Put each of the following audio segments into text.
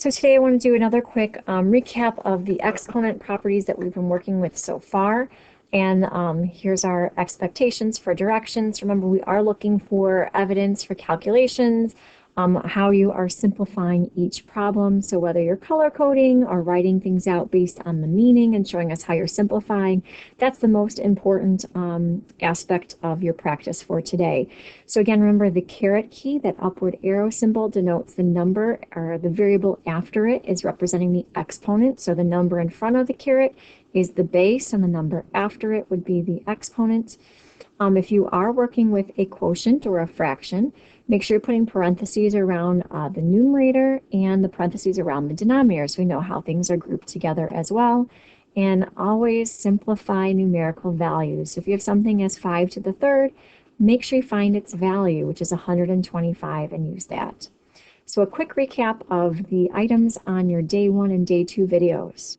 So today I want to do another quick recap of the exponent properties that we've been working with so far. And here's our expectations for directions. Remember, we are looking for evidence for calculations, how you are simplifying each problem. So whether you're color coding or writing things out based on the meaning and showing us how you're simplifying, that's the most important aspect of your practice for today. So again, remember the caret key, that upward arrow symbol denotes the number, or the variable after it is representing the exponent. So the number in front of the caret is the base, and the number after it would be the exponent. If you are working with a quotient or a fraction, make sure you're putting parentheses around the numerator and the parentheses around the denominator so we know how things are grouped together as well. And always simplify numerical values. So if you have something as 5 to the third, make sure you find its value, which is 125, and use that. So a quick recap of the items on your day 1 and day 2 videos.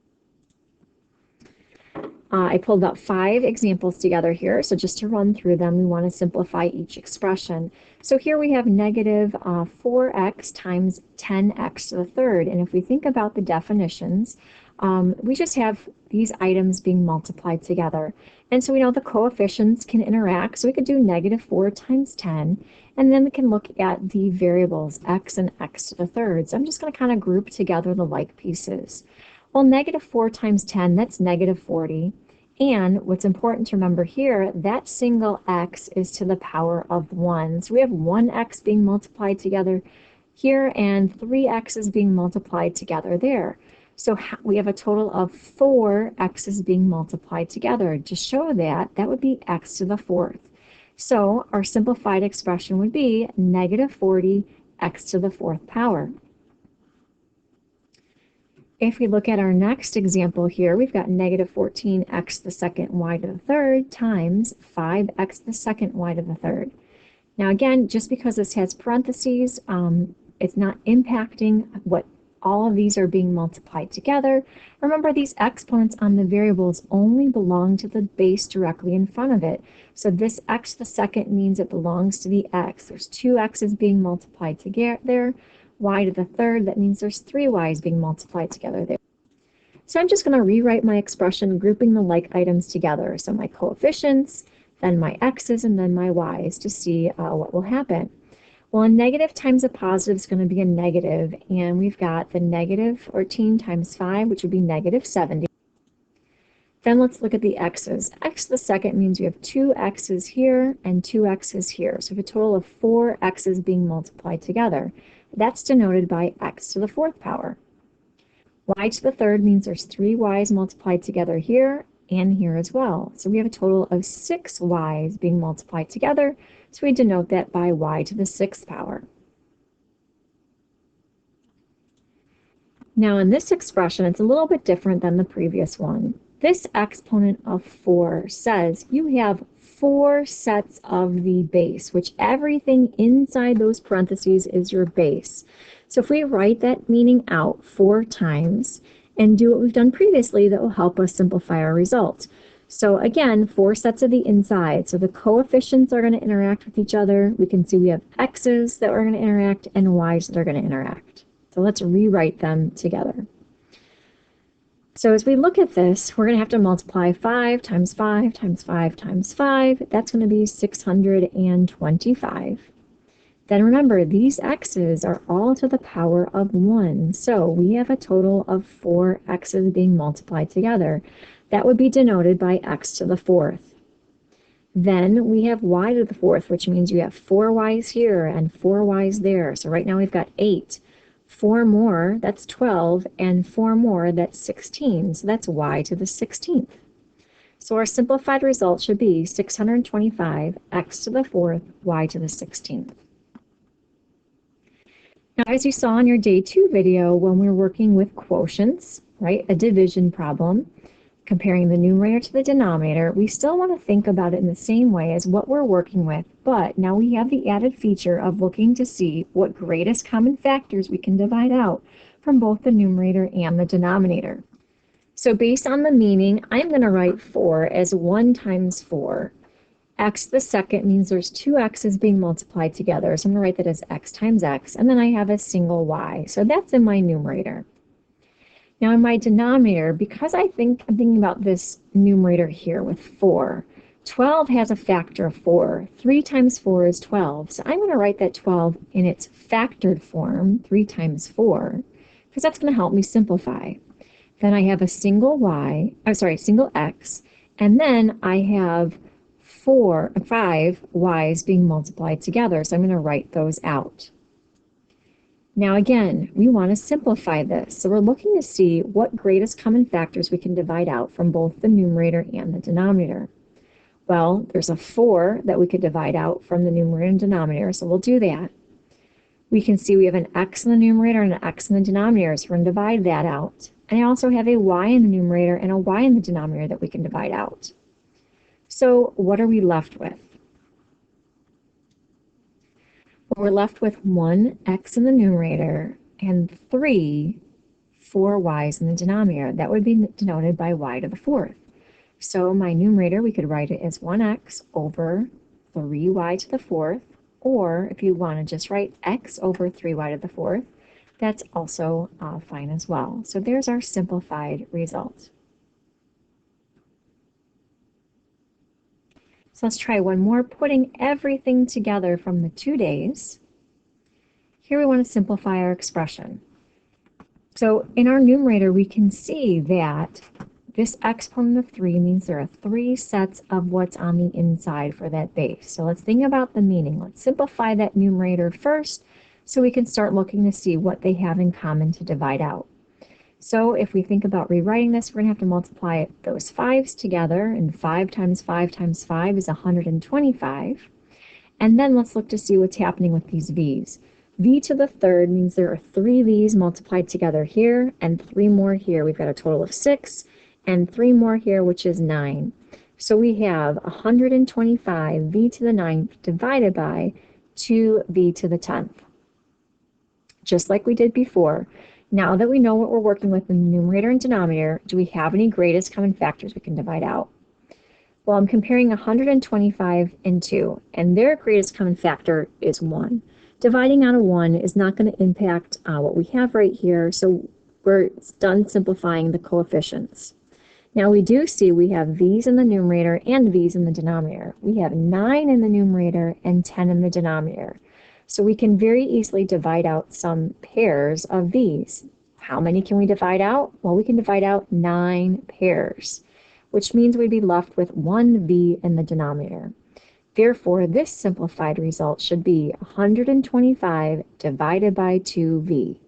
I pulled up 5 examples together here, so just to run through them, we want to simplify each expression. So here we have negative 4x times 10x to the third, and if we think about the definitions, we just have these items being multiplied together. And so we know the coefficients can interact, so we could do negative 4 times 10, and then we can look at the variables x and x to the third. So I'm just going to kind of group together the like pieces. Well, negative 4 times 10, that's negative 40. And what's important to remember here, that single x is to the power of 1. So we have 1x being multiplied together here and 3 x's being multiplied together there. So we have a total of 4 x's being multiplied together. To show that, that would be x to the 4th. So our simplified expression would be negative 40 x to the 4th power. If we look at our next example here, we've got negative 14x to the second y to the third times 5x to the second y to the third. Now again, just because this has parentheses, it's not impacting what all of these are being multiplied together. Remember, these exponents on the variables only belong to the base directly in front of it. So this x to the second means it belongs to the x. There's 2 x's being multiplied together. Y to the third, that means there's 3 y's being multiplied together there. So I'm just going to rewrite my expression grouping the like items together. So my coefficients, then my x's, and then my y's to see what will happen. Well, a negative times a positive is going to be a negative, and we've got the negative 14 times 5, which would be negative 70. Then let's look at the x's. X to the second means we have 2 x's here and 2 x's here. So we have a total of 4 x's being multiplied together. That's denoted by x to the 4th power. Y to the third means there's 3 y's multiplied together here and here as well. So we have a total of 6 y's being multiplied together. So we denote that by y to the 6th power. Now in this expression, it's a little bit different than the previous one. This exponent of 4 says you have 4 sets of the base, which everything inside those parentheses is your base. So if we write that meaning out 4 times and do what we've done previously, that will help us simplify our result. So again, 4 sets of the inside. So the coefficients are going to interact with each other. We can see we have x's that are going to interact and y's that are going to interact. So let's rewrite them together. So as we look at this, we're going to have to multiply 5 times 5 times 5 times 5. That's going to be 625. Then remember, these x's are all to the power of 1. So we have a total of 4 x's being multiplied together. That would be denoted by x to the 4th. Then we have y to the 4th, which means you have 4 y's here and 4 y's there. So right now we've got 8. 4 more, that's 12, and 4 more, that's 16. So that's y to the 16th. So our simplified result should be 625, x to the 4th, y to the 16th. Now, as you saw in your day 2 video, when we're working with quotients, right, a division problem, comparing the numerator to the denominator, we still want to think about it in the same way as what we're working with, but now we have the added feature of looking to see what greatest common factors we can divide out from both the numerator and the denominator. So based on the meaning, I'm going to write 4 as 1 times 4. x to the second means there's two x's being multiplied together. So I'm going to write that as x times x, and then I have a single y. So that's in my numerator. Now in my denominator, because I'm thinking about this numerator here with 4, 12 has a factor of 4. 3 times 4 is 12. So I'm going to write that 12 in its factored form, 3 times 4, because that's going to help me simplify. Then I have a single x, and then I have 5 y's being multiplied together. So I'm going to write those out. Now again, we want to simplify this. So we're looking to see what greatest common factors we can divide out from both the numerator and the denominator. Well, there's a 4 that we could divide out from the numerator and denominator, so we'll do that. We can see we have an x in the numerator and an x in the denominator, so we're going to divide that out. And I also have a y in the numerator and a y in the denominator that we can divide out. So what are we left with? Well, we're left with 1x in the numerator and 4 y's in the denominator. That would be denoted by y to the 4th. So my numerator, we could write it as 1x over 3y to the 4th, or if you want to just write x over 3y to the 4th, that's also fine as well. So there's our simplified result. So let's try one more, putting everything together from the 2 days. Here we want to simplify our expression. So in our numerator, we can see that this exponent of 3 means there are 3 sets of what's on the inside for that base. So let's think about the meaning. Let's simplify that numerator first so we can start looking to see what they have in common to divide out. So if we think about rewriting this, we're going to have to multiply those 5's together, and 5 times 5 times 5 is 125. And then let's look to see what's happening with these v's. V to the 3rd means there are 3 v's multiplied together here, and 3 more here. We've got a total of 6, and 3 more here, which is 9. So we have 125 v to the 9th divided by 2v to the 10th. Just like we did before, now that we know what we're working with in the numerator and denominator, do we have any greatest common factors we can divide out? Well, I'm comparing 125 and 2, and their greatest common factor is 1. Dividing out a 1 is not going to impact what we have right here, so we're done simplifying the coefficients. Now we do see we have v's in the numerator and v's in the denominator. We have 9 in the numerator and 10 in the denominator. So we can very easily divide out some pairs of v's. How many can we divide out? Well, we can divide out 9 pairs, which means we'd be left with 1 v in the denominator. Therefore, this simplified result should be 125 divided by 2v.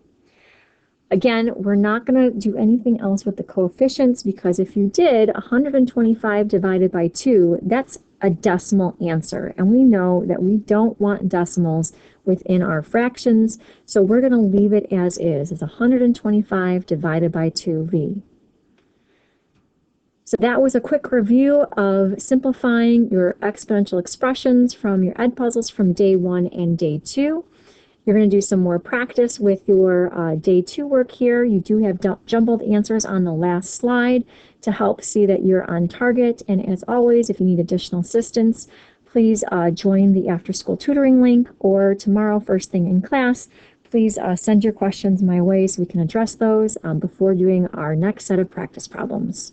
Again, we're not going to do anything else with the coefficients, because if you did 125 divided by 2, that's a decimal answer. And we know that we don't want decimals within our fractions, so we're going to leave it as is. It's 125 divided by 2v. So that was a quick review of simplifying your exponential expressions from your Ed puzzles from day 1 and day 2. You're going to do some more practice with your day 2 work here. You do have jumbled answers on the last slide to help see that you're on target. And as always, if you need additional assistance, please join the after-school tutoring link, or tomorrow first thing in class, please send your questions my way so we can address those before doing our next set of practice problems.